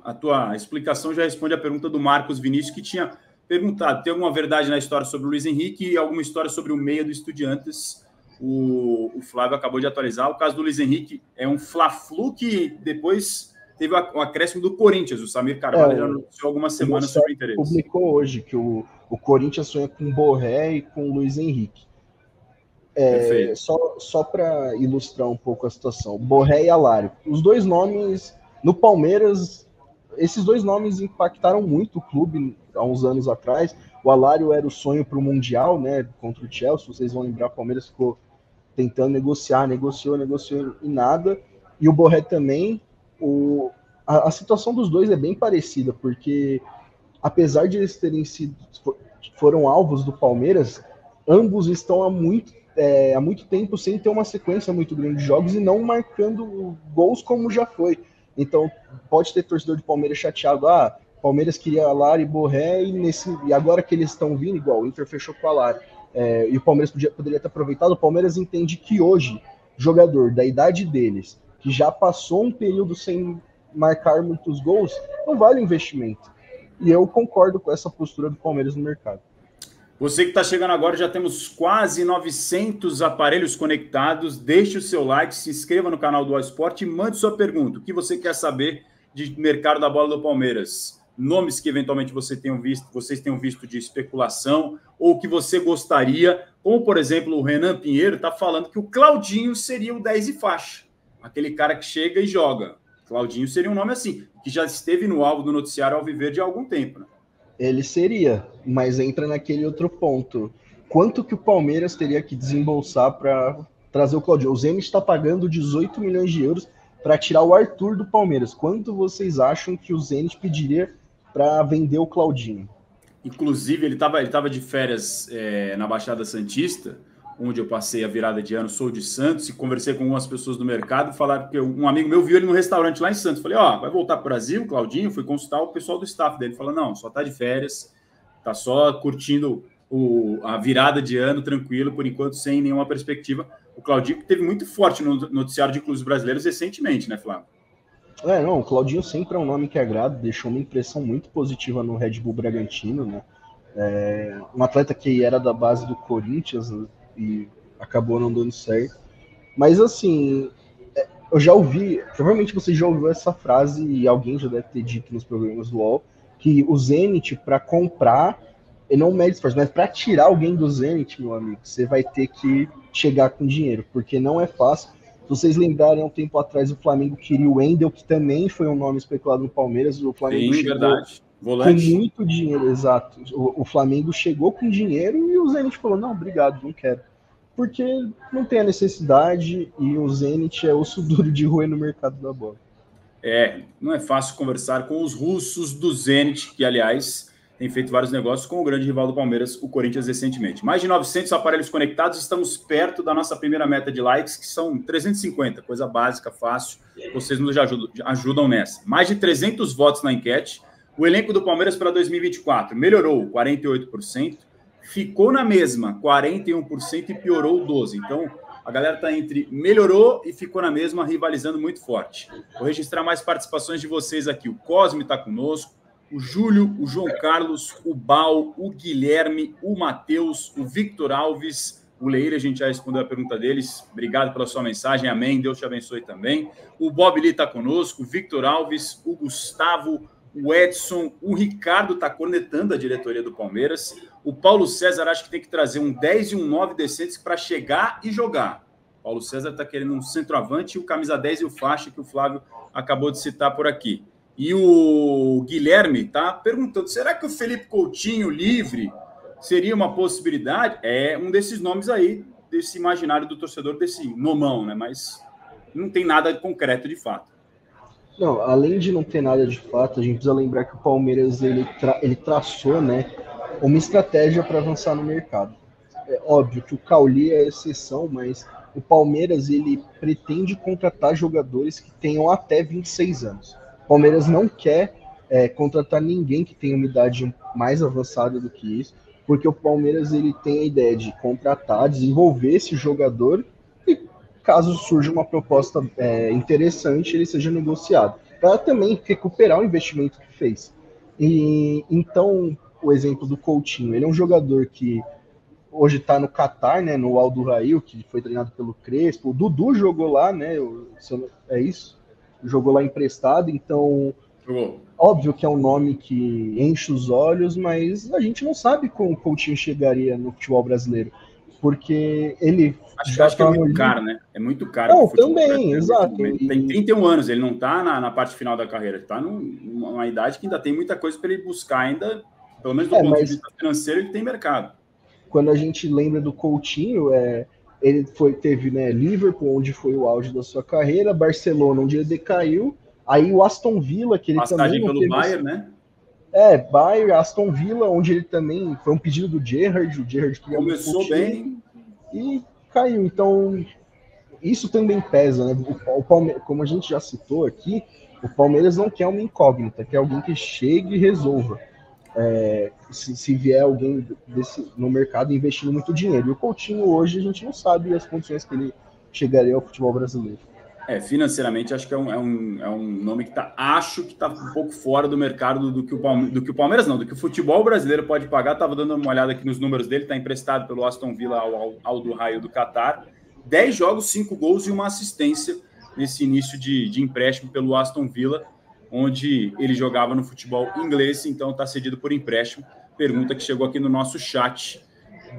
a tua explicação já responde a pergunta do Marcos Vinícius, que tinha perguntado, tem alguma verdade na história sobre o Luiz Henrique e alguma história sobre o meia do Estudiantes? O Flávio acabou de atualizar. O caso do Luiz Henrique é um Fla-Flu que depois teve o acréscimo do Corinthians. O Samir Carvalho já anunciou algumas semanas sobre o interesse. Publicou hoje que o Corinthians sonha com o Borré e com o Luiz Henrique. Só para ilustrar um pouco a situação, Borré e Alário. Os dois nomes, no Palmeiras, esses dois nomes impactaram muito o clube há uns anos atrás. O Alário era o sonho para o Mundial, né, contra o Chelsea. Vocês vão lembrar, o Palmeiras ficou tentando negociou e nada. E o Borré também. A situação dos dois é bem parecida, porque apesar de eles foram alvos do Palmeiras, ambos estão há muito tempo sem ter uma sequência muito grande de jogos e não marcando gols como já foi. Então, pode ter torcedor de Palmeiras chateado, Palmeiras queria Alário e Borré, e agora que eles estão vindo, igual o Inter fechou com o Alário, e o Palmeiras poderia ter aproveitado. O Palmeiras entende que hoje, jogador da idade deles, que já passou um período sem marcar muitos gols, não vale o investimento. E eu concordo com essa postura do Palmeiras no mercado. Você que está chegando agora, já temos quase 900 aparelhos conectados. Deixe o seu like, se inscreva no canal do All Sport e mande sua pergunta. O que você quer saber de mercado da bola do Palmeiras? Nomes que eventualmente vocês tenham visto de especulação ou que você gostaria, como por exemplo o Renan Pinheiro está falando que o Claudinho seria o 10 e faixa, aquele cara que chega e joga. Claudinho seria um nome assim, que já esteve no alvo do noticiário Alviverde há algum tempo, né? Ele seria, mas entra naquele outro ponto. Quanto que o Palmeiras teria que desembolsar para trazer o Claudinho? O Zenit está pagando 18 milhões de euros para tirar o Arthur do Palmeiras. Quanto vocês acham que o Zenit pediria para vender o Claudinho? Inclusive, ele estava de férias na Baixada Santista, onde eu passei a virada de ano, sou de Santos, e conversei com algumas pessoas do mercado, falaram que um amigo meu viu ele no restaurante lá em Santos. Falei, vai voltar para o Brasil, Claudinho? Fui consultar o pessoal do staff dele. Falou, não, só está de férias, está só curtindo a virada de ano, tranquilo, por enquanto, sem nenhuma perspectiva. O Claudinho que teve muito forte no noticiário de clubes brasileiros recentemente, né, Flávio? O Claudinho sempre é um nome que agrada, deixou uma impressão muito positiva no Red Bull Bragantino, né? Um atleta que era da base do Corinthians, né? E acabou não dando certo. Mas assim, eu já ouvi, provavelmente você já ouviu essa frase e alguém já deve ter dito nos programas do UOL, que o Zenit, para comprar, ele não mede esforço, mas para tirar alguém do Zenit, meu amigo, você vai ter que chegar com dinheiro, porque não é fácil. Se vocês lembrarem, há um tempo atrás o Flamengo queria o Wendel, que também foi um nome especulado no Palmeiras. O Flamengo chegou verdade. Volante. Com muito dinheiro, exato. O Flamengo chegou com dinheiro e o Zenit falou, não, obrigado, não quero. Porque não tem a necessidade e o Zenit é osso duro de roer no mercado da bola. Não é fácil conversar com os russos do Zenit, que, aliás, tem feito vários negócios com o grande rival do Palmeiras, o Corinthians, recentemente. Mais de 900 aparelhos conectados, estamos perto da nossa primeira meta de likes, que são 350, coisa básica, fácil. Vocês nos ajudam nessa. Mais de 300 votos na enquete. O elenco do Palmeiras para 2024 melhorou 48%, ficou na mesma 41% e piorou 12%. Então, a galera está entre melhorou e ficou na mesma, rivalizando muito forte. Vou registrar mais participações de vocês aqui. O Cosme está conosco, o Júlio, o João Carlos, o Bal, o Guilherme, o Matheus, o Victor Alves, o Leir, a gente já respondeu a pergunta deles. Obrigado pela sua mensagem, amém, Deus te abençoe também. O Bob Lee está conosco, o Victor Alves, o Gustavo, o Edson, o Ricardo está cornetando a diretoria do Palmeiras. O Paulo César acha que tem que trazer um 10 e um 9 decentes para chegar e jogar. O Paulo César está querendo um centroavante, o camisa 10 e o faixa, que o Flávio acabou de citar por aqui. E o Guilherme está perguntando, será que o Felipe Coutinho livre seria uma possibilidade? É um desses nomes aí, desse imaginário do torcedor, desse nomão, né? Mas não tem nada concreto de fato. Não, além de não ter nada de fato, a gente precisa lembrar que o Palmeiras ele traçou, né, uma estratégia para avançar no mercado. É óbvio que o Cauli é a exceção, mas o Palmeiras ele pretende contratar jogadores que tenham até 26 anos. O Palmeiras não quer contratar ninguém que tenha uma idade mais avançada do que isso, porque o Palmeiras ele tem a ideia de contratar, desenvolver esse jogador e caso surja uma proposta interessante, ele seja negociado. para também recuperar o investimento que fez. E então, o exemplo do Coutinho, ele é um jogador que hoje está no Catar, né, no Al Duhail, que foi treinado pelo Crespo. O Dudu jogou lá, né? É isso? Jogou lá emprestado, então óbvio que é um nome que enche os olhos, mas a gente não sabe como o Coutinho chegaria no futebol brasileiro, porque ele acho que é muito caro, né? É muito caro. Não, também, exato. Tem 31 anos, ele não está na parte final da carreira, ele está numa idade que ainda tem muita coisa para ele buscar ainda, pelo menos do ponto de vista financeiro, ele tem mercado. Quando a gente lembra do Coutinho, ele teve, né, Liverpool, onde foi o auge da sua carreira, Barcelona, onde ele decaiu, aí o Aston Villa, que ele passagem também... pelo Bayern, né? Bayern, Aston Villa, onde ele também... Foi um pedido do Gerrard, o Gerrard queria começou bem e caiu. Então, isso também pesa, né? O Palmeiras, como a gente já citou aqui, o Palmeiras não quer uma incógnita, quer alguém que chegue e resolva. Se vier alguém no mercado investindo muito dinheiro. E o Coutinho hoje a gente não sabe as condições que ele chegaria ao futebol brasileiro. Financeiramente acho que é um nome que acho que está um pouco fora do mercado do que o Palmeiras não, do que o futebol brasileiro pode pagar. Estava dando uma olhada aqui nos números dele, está emprestado pelo Aston Villa ao Duhail do Catar. 10 jogos, 5 gols e uma assistência nesse início de empréstimo pelo Aston Villa, onde ele jogava no futebol inglês, então está cedido por empréstimo. Pergunta que chegou aqui no nosso chat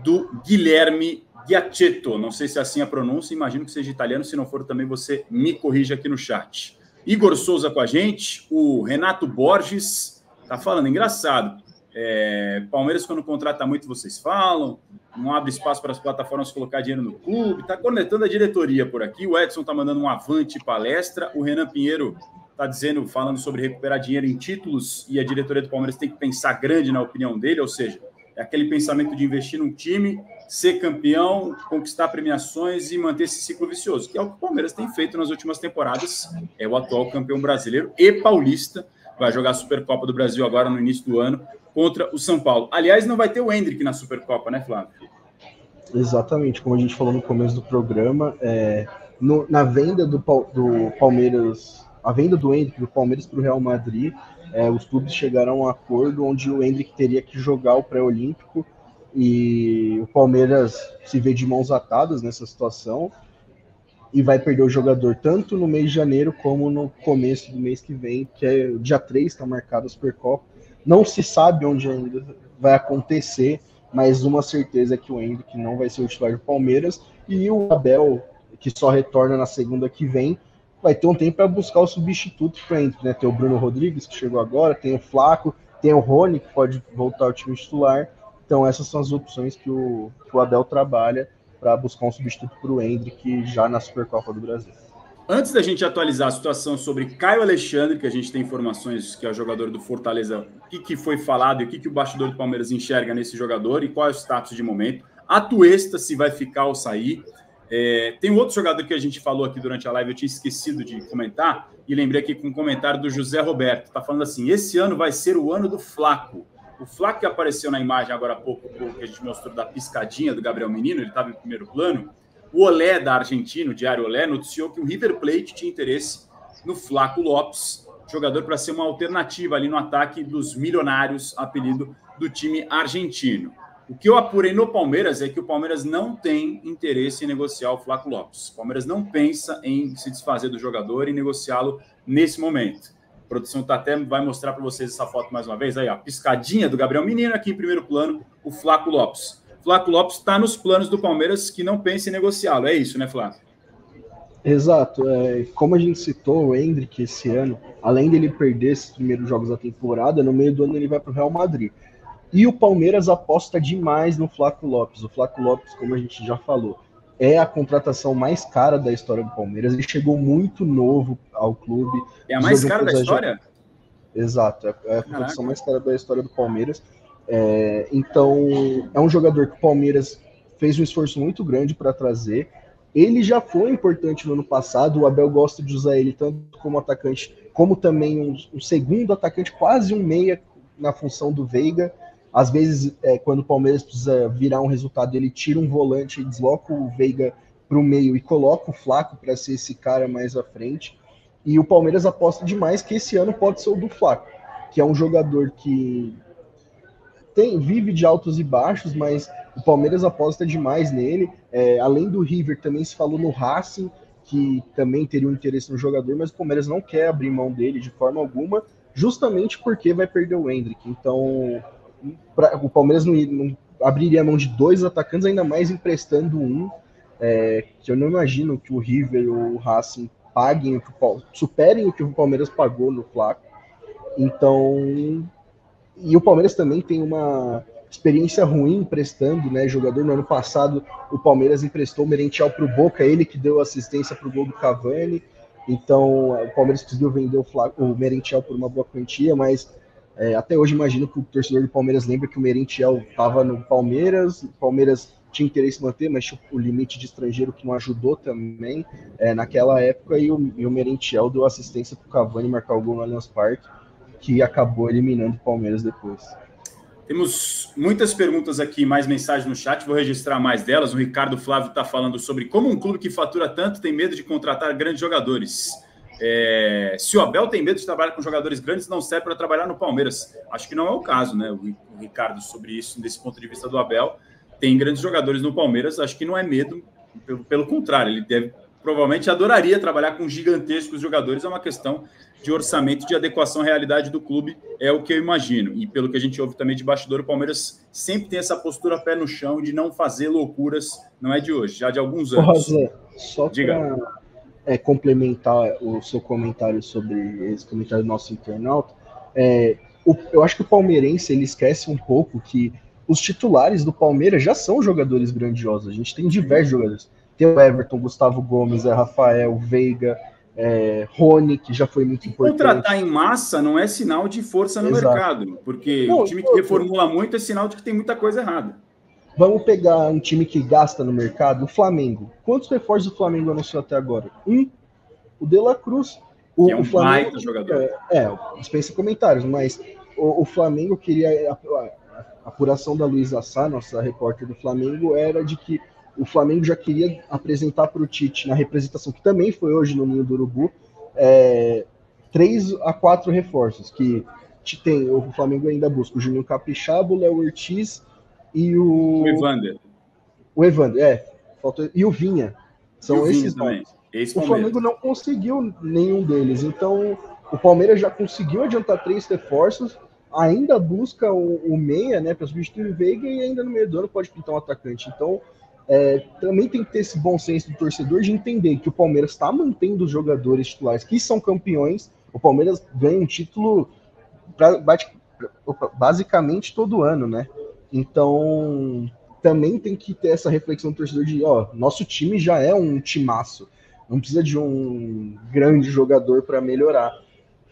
do Guilherme Giacchetto, não sei se é assim a pronúncia, imagino que seja italiano, se não for também você me corrija aqui no chat. Igor Souza com a gente, o Renato Borges tá falando, engraçado, Palmeiras quando contrata muito vocês falam, não abre espaço para as plataformas colocar dinheiro no clube, tá cornetando a diretoria por aqui, o Edson tá mandando um avante palestra, o Renan Pinheiro tá falando sobre recuperar dinheiro em títulos e a diretoria do Palmeiras tem que pensar grande na opinião dele, ou seja, é aquele pensamento de investir num time, ser campeão, conquistar premiações e manter esse ciclo vicioso, que é o que o Palmeiras tem feito nas últimas temporadas. É o atual campeão brasileiro e paulista. Vai jogar a Supercopa do Brasil agora no início do ano contra o São Paulo. Aliás, não vai ter o Endrick na Supercopa, né, Flávio? Exatamente, como a gente falou no começo do programa, na venda do Palmeiras, a venda do Endrick do Palmeiras para o Real Madrid, os clubes chegaram a um acordo onde o Endrick teria que jogar o pré-olímpico e o Palmeiras se vê de mãos atadas nessa situação e vai perder o jogador tanto no mês de janeiro como no começo do mês que vem, que é o dia 3, está marcado a Supercopa. Não se sabe onde ainda vai acontecer, mas uma certeza é que o Endrick não vai ser o titular do Palmeiras e o Abel, que só retorna na segunda que vem, vai ter um tempo para buscar o substituto para Endrick, né? Tem o Bruno Rodrigues, que chegou agora, tem o Flaco, tem o Rony, que pode voltar ao time titular. Então essas são as opções que o Abel trabalha para buscar um substituto para o Endrick já na Supercopa do Brasil. Antes da gente atualizar a situação sobre Caio Alexandre, que a gente tem informações que é o jogador do Fortaleza, o que foi falado e o que o bastidor do Palmeiras enxerga nesse jogador e qual é o status de momento. A Tuesta, se vai ficar ou sair. Tem um outro jogador que a gente falou aqui durante a live, eu tinha esquecido de comentar, e lembrei aqui com um comentário do José Roberto. Está falando assim, esse ano vai ser o ano do Flaco. O Flaco que apareceu na imagem agora há pouco, que a gente mostrou da piscadinha do Gabriel Menino, ele estava em primeiro plano. O Olé da Argentina, o Diário Olé, noticiou que o River Plate tinha interesse no Flaco Lopes, jogador para ser uma alternativa ali no ataque dos milionários, apelido do time argentino. O que eu apurei no Palmeiras é que o Palmeiras não tem interesse em negociar o Flaco Lopes. O Palmeiras não pensa em se desfazer do jogador e negociá-lo nesse momento. A produção até vai mostrar para vocês essa foto mais uma vez. Aí, a piscadinha do Gabriel Menino, aqui em primeiro plano, o Flaco Lopes. Flaco Lopes está nos planos do Palmeiras que não pensa em negociá-lo. É isso, né, Flávio? Exato. Como a gente citou, o Endrick esse ano, além dele perder esses primeiros jogos da temporada, no meio do ano ele vai para o Real Madrid. E o Palmeiras aposta demais no Flaco Lopes. O Flaco Lopes, como a gente já falou, é a contratação mais cara da história do Palmeiras. Ele chegou muito novo ao clube. É a mais cara da história? Exato, é a contratação mais cara da história do Palmeiras. Então, é um jogador que o Palmeiras fez um esforço muito grande para trazer. Ele já foi importante no ano passado. O Abel gosta de usar ele tanto como atacante, como também um segundo atacante, quase um meia na função do Veiga. Às vezes, quando o Palmeiras precisa virar um resultado, ele tira um volante e desloca o Veiga para o meio e coloca o Flaco para ser esse cara mais à frente. E o Palmeiras aposta demais que esse ano pode ser o do Flaco, que é um jogador que vive de altos e baixos, mas o Palmeiras aposta demais nele. Além do River, também se falou no Racing, que também teria um interesse no jogador, mas o Palmeiras não quer abrir mão dele de forma alguma, justamente porque vai perder o Endrick. Então, o Palmeiras não abriria mão de 2 atacantes, ainda mais emprestando um, que eu não imagino que o River ou o Racing paguem, superem o que o Palmeiras pagou no Flaco. Então, e o Palmeiras também tem uma experiência ruim emprestando, né, jogador. No ano passado, o Palmeiras emprestou o Merentiel para o Boca, ele que deu assistência para o gol do Cavani. Então, o Palmeiras conseguiu vender o Merentiel por uma boa quantia, mas até hoje imagino que o torcedor do Palmeiras lembra que o Merentiel estava no Palmeiras, o Palmeiras tinha interesse em manter, mas o limite de estrangeiro que não ajudou também naquela época, e o Merentiel deu assistência para o Cavani marcar o gol no Allianz Parque, que acabou eliminando o Palmeiras depois. Temos muitas perguntas aqui, mais mensagens no chat, vou registrar mais delas. O Ricardo Flávio está falando sobre como um clube que fatura tanto tem medo de contratar grandes jogadores. Se o Abel tem medo de trabalhar com jogadores grandes, não serve para trabalhar no Palmeiras. Acho que não é o caso, né? O Ricardo, sobre isso, desse ponto de vista do Abel, tem grandes jogadores no Palmeiras, acho que não é medo, pelo contrário, ele provavelmente adoraria trabalhar com gigantescos jogadores, é uma questão de orçamento, de adequação à realidade do clube, é o que eu imagino. E pelo que a gente ouve também de bastidor, o Palmeiras sempre tem essa postura pé no chão de não fazer loucuras, não é de hoje, já de alguns anos. Rosa, só para complementar o seu comentário sobre esse comentário do nosso internauta, eu acho que o palmeirense ele esquece um pouco que os titulares do Palmeiras já são jogadores grandiosos. A gente tem diversos jogadores. Tem o Everton, Gustavo Gomes, Rafael, Veiga, Rony, que já foi muito importante. Contratar em massa não é sinal de força no mercado, porque o time que reformula muito é sinal de que tem muita coisa errada. Vamos pegar um time que gasta no mercado, o Flamengo. Quantos reforços o Flamengo anunciou até agora? O De La Cruz. Que é um Flamengo, baita jogador. Dispensa comentários, mas o Flamengo queria... A apuração da Luísa Sá, nossa repórter do Flamengo, era de que o Flamengo já queria apresentar para o Tite, na representação, que também foi hoje no Ninho do Urubu, 3 a 4 reforços, que tem, o Flamengo ainda busca o Juninho Capixaba, o Léo Ortiz e o Evander. E o Vinha. São esses nomes. O Flamengo não conseguiu nenhum deles, então o Palmeiras já conseguiu adiantar 3 reforços, ainda busca o meia, né, para substituir o Veiga, e ainda no meio do ano pode pintar um atacante. Então, também tem que ter esse bom senso do torcedor de entender que o Palmeiras está mantendo os jogadores titulares que são campeões. O Palmeiras ganha um título basicamente todo ano, né? Então, também tem que ter essa reflexão do torcedor de, nosso time já é um timaço, não precisa de um grande jogador para melhorar.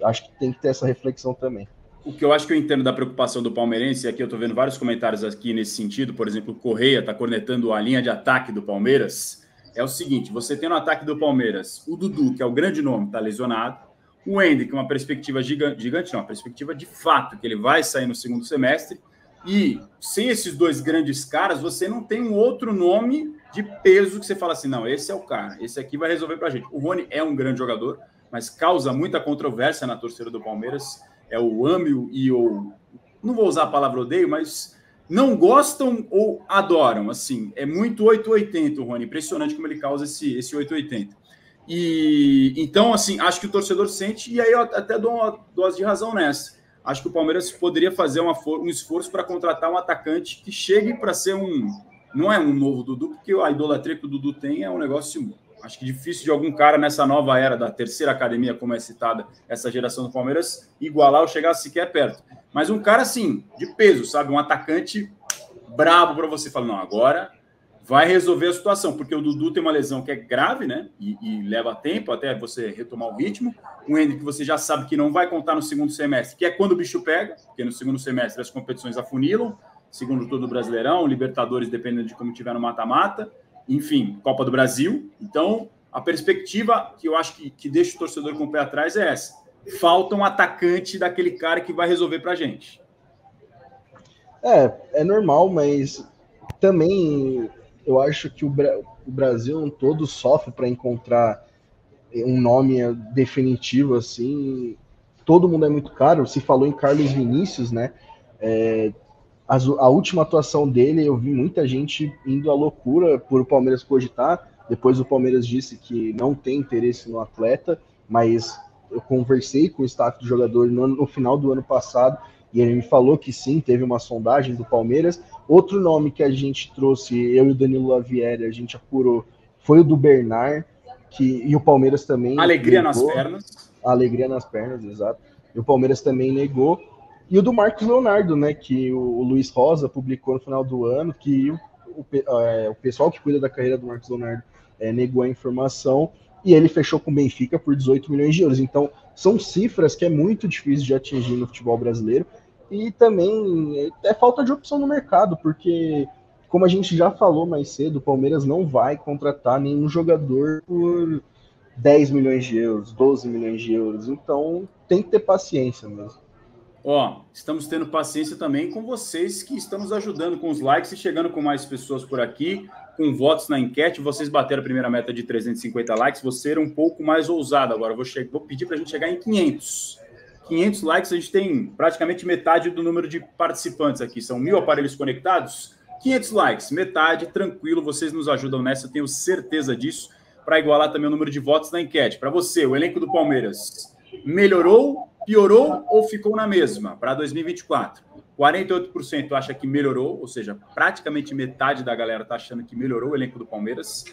Acho que tem que ter essa reflexão também. O que eu acho que eu entendo da preocupação do palmeirense, e aqui eu estou vendo vários comentários aqui nesse sentido, por exemplo, o Correia está cornetando a linha de ataque do Palmeiras, é o seguinte: você tem no ataque do Palmeiras o Dudu, que é o grande nome, está lesionado, o Endrick, uma perspectiva gigante, não, uma perspectiva de fato, que ele vai sair no segundo semestre, e sem esses 2 grandes caras, você não tem um outro nome de peso que você fala assim, não, esse é o cara, esse aqui vai resolver para a gente. O Rony é um grande jogador, mas causa muita controvérsia na torcida do Palmeiras, o ame e o... Não vou usar a palavra odeio, mas não gostam ou adoram, assim. É muito 880 o Rony, impressionante como ele causa esse 880. E então, assim, acho que o torcedor sente, e aí eu até dou uma dose de razão nessa. Acho que o Palmeiras poderia fazer um esforço para contratar um atacante que chegue para ser não é um novo Dudu, porque a idolatria que o Dudu tem é um negócio... Acho que difícil de algum cara nessa nova era da terceira academia, como é citada essa geração do Palmeiras, igualar ou chegar sequer perto. Mas um cara, assim, de peso, sabe? Um atacante brabo para você falar, não, agora vai resolver a situação, porque o Dudu tem uma lesão que é grave, né? E leva tempo até você retomar o ritmo. O Endrick, que você já sabe que não vai contar no segundo semestre, que é quando o bicho pega, porque no segundo semestre as competições afunilam, segundo turno do Brasileirão, Libertadores, dependendo de como tiver no mata-mata. Enfim, Copa do Brasil. Então, a perspectiva que eu acho que deixa o torcedor com o pé atrás é essa. Falta um atacante daquele cara que vai resolver pra gente. É normal, mas também eu acho que o Brasil todo sofre para encontrar um nome definitivo, assim, todo mundo é muito caro. Se falou em Carlos Vinícius, né? A última atuação dele, eu vi muita gente indo à loucura por o Palmeiras cogitar. Depois o Palmeiras disse que não tem interesse no atleta, mas eu conversei com o staff do jogador no final do ano passado e ele me falou que sim, teve uma sondagem do Palmeiras. Outro nome que a gente trouxe, eu e o Danilo Lavieri, a gente apurou, foi o do Bernard, e o Palmeiras também Alegria negou, nas pernas. Alegria nas pernas, exato. E o Palmeiras também negou. E o do Marcos Leonardo, né, que o Luiz Rosa publicou no final do ano, que o pessoal que cuida da carreira do Marcos Leonardo negou a informação, e ele fechou com o Benfica por 18 milhões de euros. Então, são cifras que é muito difícil de atingir no futebol brasileiro, e também é falta de opção no mercado, porque, como a gente já falou mais cedo, o Palmeiras não vai contratar nenhum jogador por 10 milhões de euros, 12 milhões de euros, então tem que ter paciência mesmo. Estamos tendo paciência também com vocês que estão nos ajudando com os likes e chegando com mais pessoas por aqui, com votos na enquete. Vocês bateram a primeira meta de 350 likes, vou ser um pouco mais ousado agora. Vou pedir para a gente chegar em 500. 500 likes, a gente tem praticamente metade do número de participantes aqui. São 1.000 aparelhos conectados. 500 likes, metade, tranquilo. Vocês nos ajudam nessa, eu tenho certeza disso, para igualar também o número de votos na enquete. Para você, o elenco do Palmeiras melhorou, piorou ou ficou na mesma para 2024? 48% acha que melhorou, ou seja, praticamente metade da galera está achando que melhorou o elenco do Palmeiras.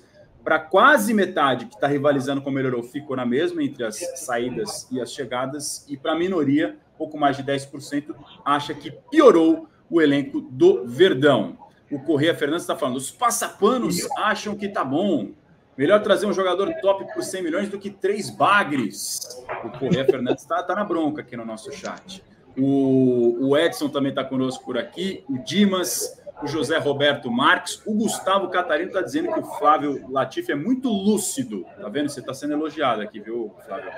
Para quase metade que está rivalizando com melhorou, ficou na mesma entre as saídas e as chegadas. E para a minoria, pouco mais de 10%, acha que piorou o elenco do Verdão. O Correia Fernandes está falando, os passapanos acham que tá bom. Melhor trazer um jogador top por 100 milhões do que 3 bagres. O Correia Fernandes tá na bronca aqui no nosso chat. O Edson também está conosco por aqui. O Dimas, o José Roberto Marques. O Gustavo Catarino está dizendo que o Flávio Latifi é muito lúcido. Tá vendo? Você está sendo elogiado aqui, viu, Flávio?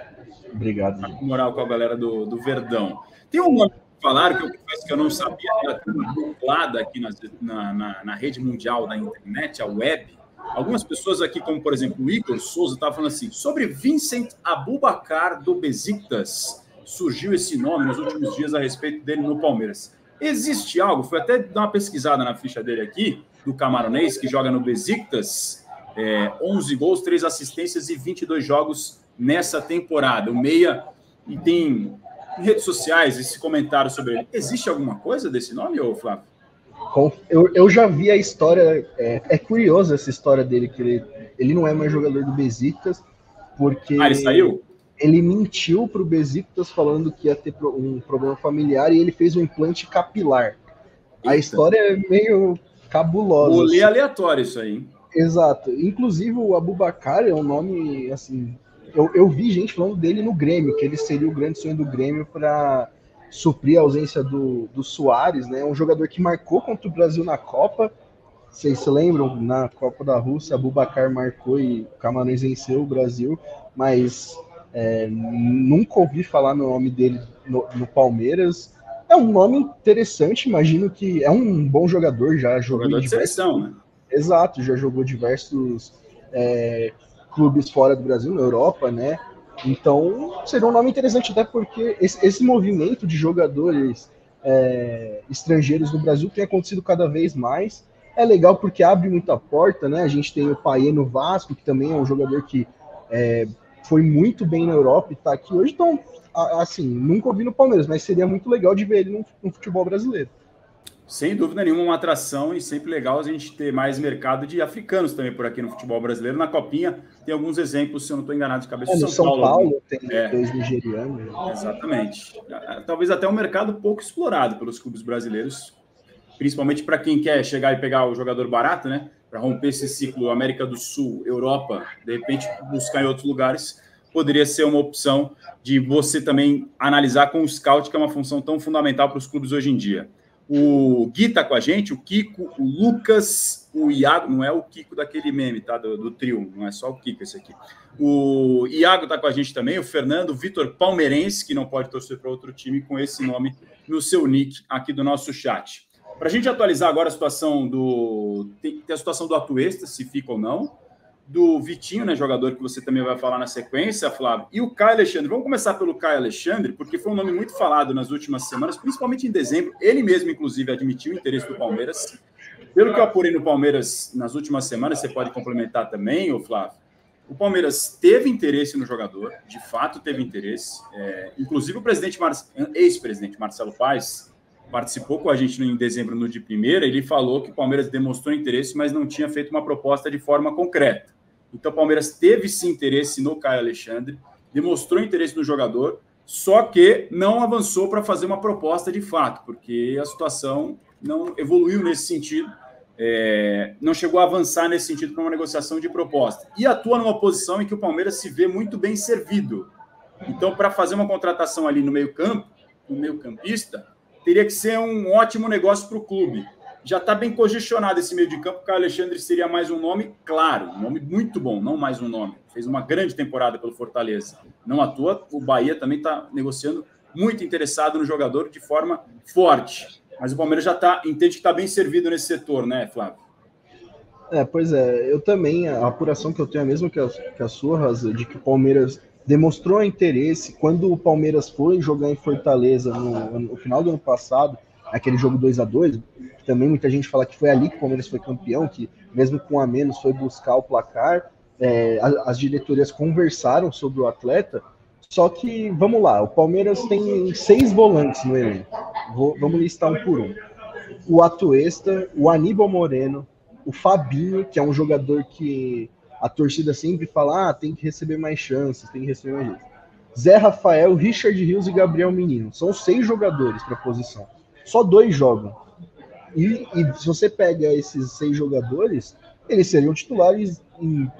Obrigado. Tá com moral com a galera do Verdão. Tem um nome que falaram que eu confesso que eu não sabia. Era dublada aqui na rede mundial da internet, a web. Algumas pessoas aqui, como por exemplo o Igor Souza, estavam falando assim, sobre Vincent Aboubakar do Besiktas, surgiu esse nome nos últimos dias a respeito dele no Palmeiras. Existe algo? Foi até dar uma pesquisada na ficha dele aqui, do camaronês, que joga no Besiktas, 11 gols, 3 assistências e 22 jogos nessa temporada. O meia, e tem em redes sociais esse comentário sobre ele. Existe alguma coisa desse nome, ô Flávio? Eu já vi a história, é curiosa essa história dele, que ele não é mais jogador do Besiktas, porque ele saiu? Ele mentiu para o Besiktas falando que ia ter um problema familiar e ele fez um implante capilar. Eita. A história é meio cabulosa. Rolê assim. Aleatório isso aí. Exato. Inclusive o Aboubakar é um nome, assim, eu vi gente falando dele no Grêmio, que ele seria o grande sonho do Grêmio para suprir a ausência do Soares, né? Um jogador que marcou contra o Brasil na Copa. Vocês se lembram? Na Copa da Rússia, Aboubakar marcou e o Camarões venceu o Brasil, mas nunca ouvi falar no nome dele no Palmeiras. É um nome interessante, imagino que é um bom jogador, já jogou jogador de seleção, né? Exato, já jogou diversos clubes fora do Brasil, na Europa, né? Então, seria um nome interessante, até porque esse movimento de jogadores estrangeiros no Brasil tem acontecido cada vez mais. É legal porque abre muita porta, né? A gente tem o Payet no Vasco, que também é um jogador que foi muito bem na Europa e está aqui hoje. Então, assim, nunca ouvi no Palmeiras, mas seria muito legal de ver ele no futebol brasileiro. Sem dúvida nenhuma, uma atração, e sempre legal a gente ter mais mercado de africanos também por aqui no futebol brasileiro. Na Copinha tem alguns exemplos, se eu não estou enganado de cabeça. No São Paulo tem 2 nigerianos. Exatamente. Talvez até um mercado pouco explorado pelos clubes brasileiros, principalmente para quem quer chegar e pegar o jogador barato, né? Para romper esse ciclo América do Sul, Europa, de repente buscar em outros lugares, poderia ser uma opção de você também analisar com o scout, que é uma função tão fundamental para os clubes hoje em dia. O Gui tá com a gente, o Kiko, o Lucas, o Iago, não é o Kiko daquele meme, tá? Do trio, não é só o Kiko esse aqui. O Iago tá com a gente também, o Fernando, o Vitor Palmeirense, que não pode torcer para outro time com esse nome no seu nick aqui do nosso chat. Para a gente atualizar agora a situação tem a situação do Atuesta, se fica ou não. do Vitinho, né, jogador que você também vai falar na sequência, Flávio, e o Caio Alexandre. Vamos começar pelo Caio Alexandre, porque foi um nome muito falado nas últimas semanas, principalmente em dezembro. Ele mesmo, inclusive, admitiu o interesse do Palmeiras. Pelo que eu apurei no Palmeiras nas últimas semanas, você pode complementar também, ô Flávio, o Palmeiras teve interesse no jogador, de fato teve interesse. Inclusive o ex-presidente Marcelo Paes participou com a gente em dezembro no de primeira, ele falou que o Palmeiras demonstrou interesse, mas não tinha feito uma proposta de forma concreta. Então o Palmeiras teve sim interesse no Caio Alexandre, demonstrou interesse no jogador, só que não avançou para fazer uma proposta de fato, porque a situação não evoluiu nesse sentido, não chegou a avançar nesse sentido para uma negociação de proposta. E atua numa posição em que o Palmeiras se vê muito bem servido. Então, para fazer uma contratação ali no meio-campo, no meio-campista, teria que ser um ótimo negócio para o clube. Já está bem congestionado esse meio de campo, o Caio Alexandre seria mais um nome, claro, um nome muito bom, não mais um nome. Fez uma grande temporada pelo Fortaleza. Não à toa, o Bahia também está negociando, muito interessado no jogador de forma forte. Mas o Palmeiras já entende que está bem servido nesse setor, né, Flávio? Pois é, eu também, a apuração que eu tenho é a mesma que a sua, Raza, de que o Palmeiras demonstrou interesse. Quando o Palmeiras foi jogar em Fortaleza no final do ano passado, aquele jogo 2-2, que também muita gente fala que foi ali que o Palmeiras foi campeão, que mesmo com a menos foi buscar o placar, as diretorias conversaram sobre o atleta, só que, vamos lá, o Palmeiras tem 6 volantes no elenco, vamos listar um por um. O Atuesta, o Aníbal Moreno, o Fabinho, que é um jogador que a torcida sempre fala, tem que receber mais chances, tem que receber mais chances. Zé Rafael, Richard Rios e Gabriel Menino. São 6 jogadores para a posição. Só 2 jogam. E se você pega esses 6 jogadores, eles seriam titulares em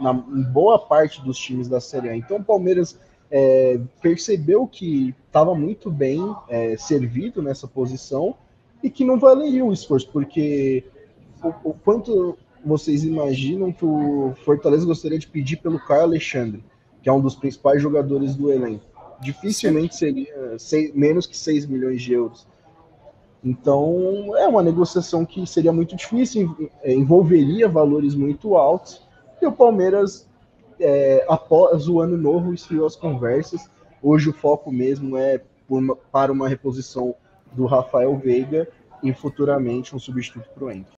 boa parte dos times da Série A. Então o Palmeiras percebeu que estava muito bem servido nessa posição e que não valeria o esforço, porque o quanto vocês imaginam que o Fortaleza gostaria de pedir pelo Caio Alexandre, que é um dos principais jogadores do elenco? Dificilmente seria menos que 6 milhões de euros. Então, é uma negociação que seria muito difícil, envolveria valores muito altos, e o Palmeiras, após o ano novo, esfriou as conversas. Hoje o foco mesmo é para uma reposição do Rafael Veiga e futuramente um substituto para o Endo.